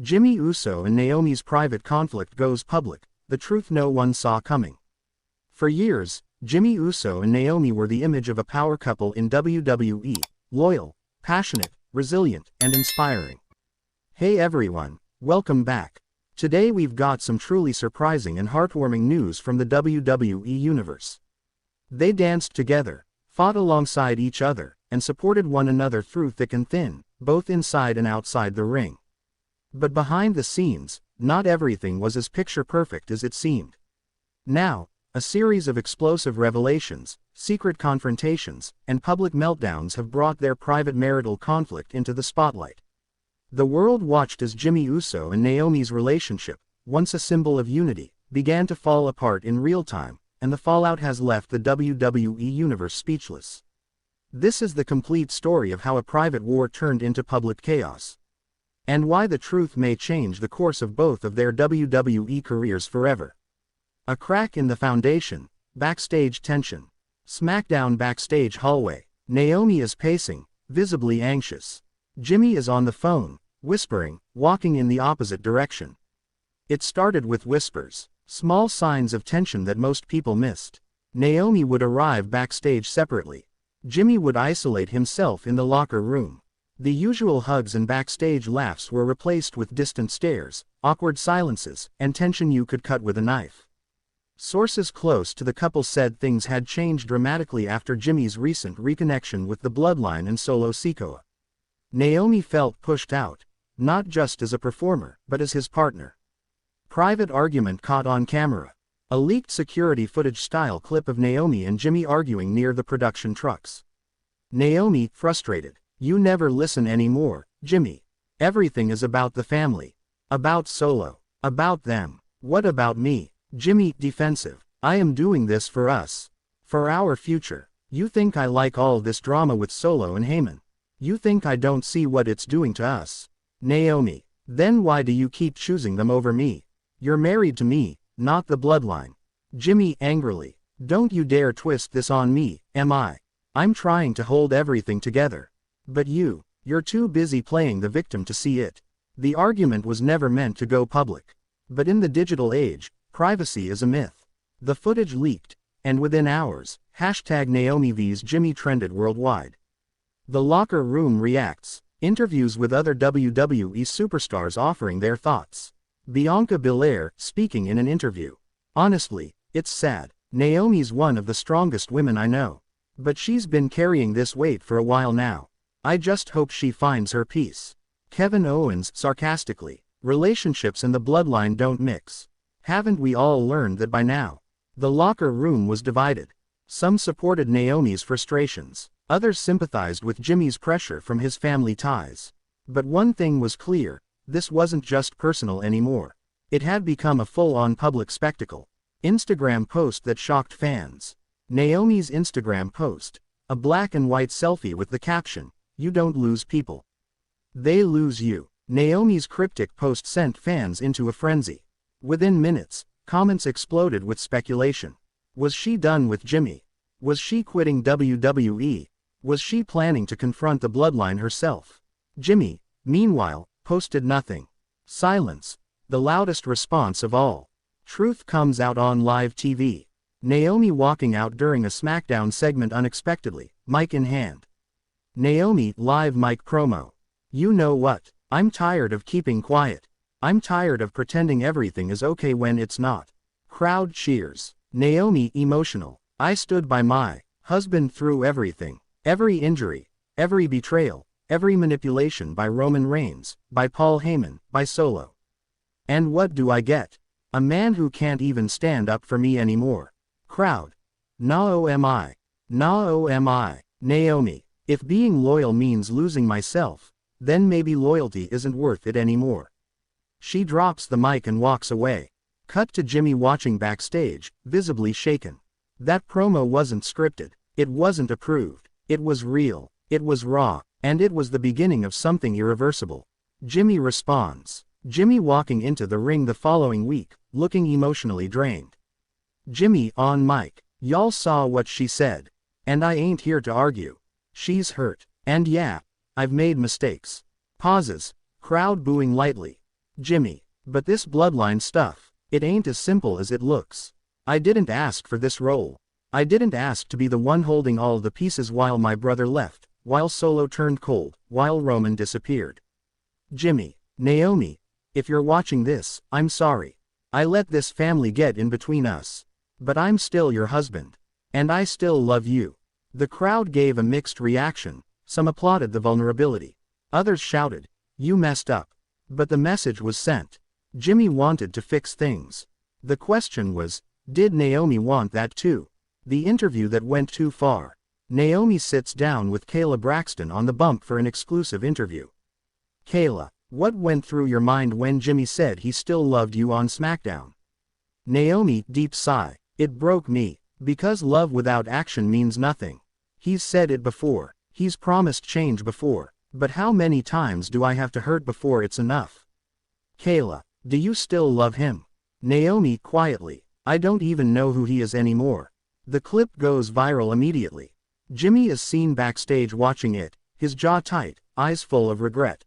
Jimmy Uso and Naomi's private conflict goes public, the truth no one saw coming. For years, Jimmy Uso and Naomi were the image of a power couple in WWE, loyal, passionate, resilient, and inspiring. Hey everyone, welcome back. Today we've got some truly surprising and heartwarming news from the WWE Universe. They danced together, fought alongside each other, and supported one another through thick and thin, both inside and outside the ring. But behind the scenes, not everything was as picture-perfect as it seemed. Now, a series of explosive revelations, secret confrontations, and public meltdowns have brought their private marital conflict into the spotlight. The world watched as Jimmy Uso and Naomi's relationship, once a symbol of unity, began to fall apart in real time, and the fallout has left the WWE Universe speechless. This is the complete story of how a private war turned into public chaos. And why the truth may change the course of both of their WWE careers forever. A crack in the foundation, backstage tension. SmackDown backstage hallway. Naomi is pacing, visibly anxious. Jimmy is on the phone, whispering, walking in the opposite direction. It started with whispers, small signs of tension that most people missed. Naomi would arrive backstage separately. Jimmy would isolate himself in the locker room. The usual hugs and backstage laughs were replaced with distant stares, awkward silences, and tension you could cut with a knife. Sources close to the couple said things had changed dramatically after Jimmy's recent reconnection with the Bloodline and Solo Sikoa. Naomi felt pushed out, not just as a performer, but as his partner. Private argument caught on camera. A leaked security footage-style clip of Naomi and Jimmy arguing near the production trucks. Naomi, frustrated. You never listen anymore, Jimmy. Everything is about the family. About Solo. About them. What about me? Jimmy, defensive. I am doing this for us. For our future. You think I like all this drama with Solo and Heyman? You think I don't see what it's doing to us? Naomi. Then why do you keep choosing them over me? You're married to me, not the Bloodline. Jimmy, angrily. Don't you dare twist this on me, am I? I'm trying to hold everything together. But you're too busy playing the victim to see it. The argument was never meant to go public. But in the digital age, privacy is a myth. The footage leaked, and within hours, #Naomi vs Jimmy trended worldwide. The locker room reacts. Interviews with other WWE superstars offering their thoughts. Bianca Belair, speaking in an interview. Honestly, it's sad. Naomi's one of the strongest women I know. But she's been carrying this weight for a while now. I just hope she finds her peace. Kevin Owens, sarcastically. Relationships and the Bloodline don't mix. Haven't we all learned that by now? The locker room was divided. Some supported Naomi's frustrations. Others sympathized with Jimmy's pressure from his family ties. But one thing was clear, this wasn't just personal anymore. It had become a full-on public spectacle. Instagram post that shocked fans. Naomi's Instagram post. A black and white selfie with the caption, "You don't lose people. They lose you." Naomi's cryptic post sent fans into a frenzy. Within minutes, comments exploded with speculation. Was she done with Jimmy? Was she quitting WWE? Was she planning to confront the Bloodline herself? Jimmy, meanwhile, posted nothing. Silence. The loudest response of all. Truth comes out on live TV. Naomi walking out during a SmackDown segment unexpectedly, mic in hand. Naomi, live mic promo. You know what? I'm tired of keeping quiet. I'm tired of pretending everything is okay when it's not. Crowd cheers. Naomi, emotional. I stood by my husband through everything. Every injury. Every betrayal. Every manipulation by Roman Reigns, by Paul Heyman, by Solo. And what do I get? A man who can't even stand up for me anymore. Crowd. No am I. No am I. Naomi. If being loyal means losing myself, then maybe loyalty isn't worth it anymore. She drops the mic and walks away. Cut to Jimmy watching backstage, visibly shaken. That promo wasn't scripted. It wasn't approved. It was real. It was raw. And it was the beginning of something irreversible. Jimmy responds. Jimmy walking into the ring the following week, looking emotionally drained. Jimmy on mic. Y'all saw what she said. And I ain't here to argue. She's hurt. And yeah, I've made mistakes. Pauses. Crowd booing lightly. Jimmy. But this bloodline stuff, it ain't as simple as it looks. I didn't ask for this role. I didn't ask to be the one holding all the pieces while my brother left, while Solo turned cold, while Roman disappeared. Jimmy. Naomi. If you're watching this, I'm sorry. I let this family get in between us. But I'm still your husband. And I still love you. The crowd gave a mixed reaction. Some applauded the vulnerability. Others shouted, "You messed up." But the message was sent. Jimmy wanted to fix things. The question was, did Naomi want that too? The interview that went too far. Naomi sits down with Kayla Braxton on the bump for an exclusive interview. Kayla, what went through your mind when Jimmy said he still loved you on SmackDown? Naomi, deep sigh. It broke me. Because love without action means nothing. He's said it before. He's promised change before. But how many times do I have to hurt before it's enough? Kayla, do you still love him? Naomi, quietly. I don't even know who he is anymore. The clip goes viral immediately. Jimmy is seen backstage watching it, his jaw tight, eyes full of regret.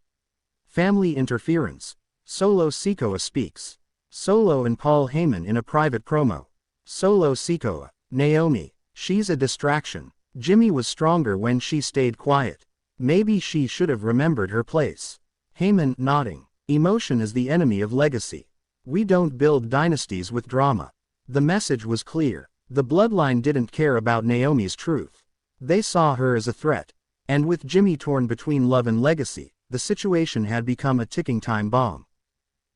Family interference. Solo Sikoa speaks. Solo and Paul Heyman in a private promo. Solo Sikoa. Naomi. She's a distraction. Jimmy was stronger when she stayed quiet. Maybe she should have remembered her place. Heyman, nodding. Emotion is the enemy of legacy. We don't build dynasties with drama. The message was clear. The bloodline didn't care about Naomi's truth. They saw her as a threat. And with Jimmy torn between love and legacy, the situation had become a ticking time bomb.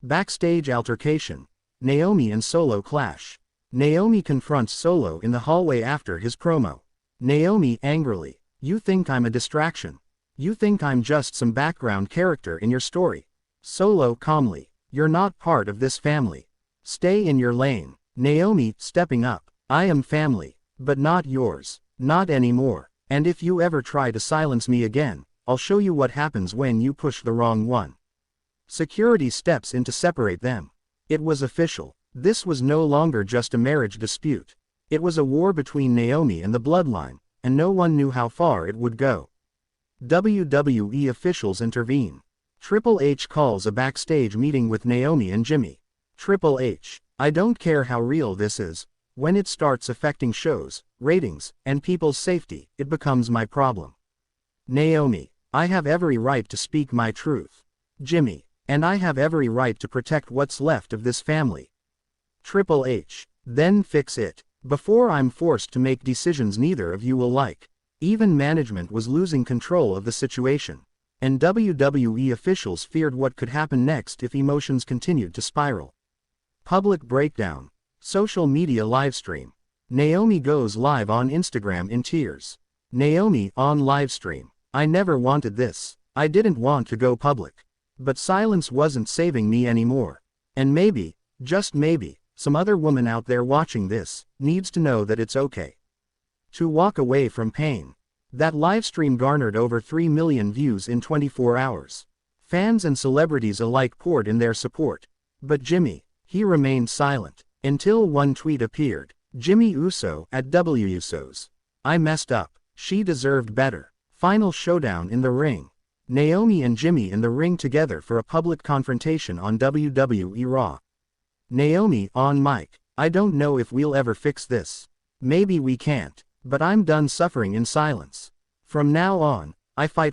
Backstage altercation. Naomi and Solo clash. Naomi confronts Solo in the hallway after his promo. Naomi, angrily. You think I'm a distraction. You think I'm just some background character in your story. Solo, calmly. You're not part of this family. Stay in your lane. Naomi, stepping up. I am family. But not yours. Not anymore. And if you ever try to silence me again, I'll show you what happens when you push the wrong one. Security steps in to separate them. It was official. This was no longer just a marriage dispute. It was a war between Naomi and the bloodline, and no one knew how far it would go. WWE officials intervene. Triple H calls a backstage meeting with Naomi and Jimmy. Triple H. I don't care how real this is. When it starts affecting shows, ratings, and people's safety, it becomes my problem. Naomi. I have every right to speak my truth. Jimmy. And I have every right to protect what's left of this family. Triple H. Then fix it. Before I'm forced to make decisions neither of you will like. Even management was losing control of the situation. And WWE officials feared what could happen next if emotions continued to spiral. Public breakdown. Social media livestream. Naomi goes live on Instagram in tears. Naomi, on livestream. I never wanted this. I didn't want to go public. But silence wasn't saving me anymore. And maybe, just maybe, some other woman out there watching this, needs to know that it's okay to walk away from pain. That livestream garnered over 3 million views in 24 hours. Fans and celebrities alike poured in their support. But Jimmy, he remained silent. Until one tweet appeared. Jimmy Uso, at wwenews. I messed up. She deserved better. Final showdown in the ring. Naomi and Jimmy in the ring together for a public confrontation on WWE Raw. Naomi, on mic. I don't know if we'll ever fix this. Maybe we can't. But I'm done suffering in silence. From now on, I fight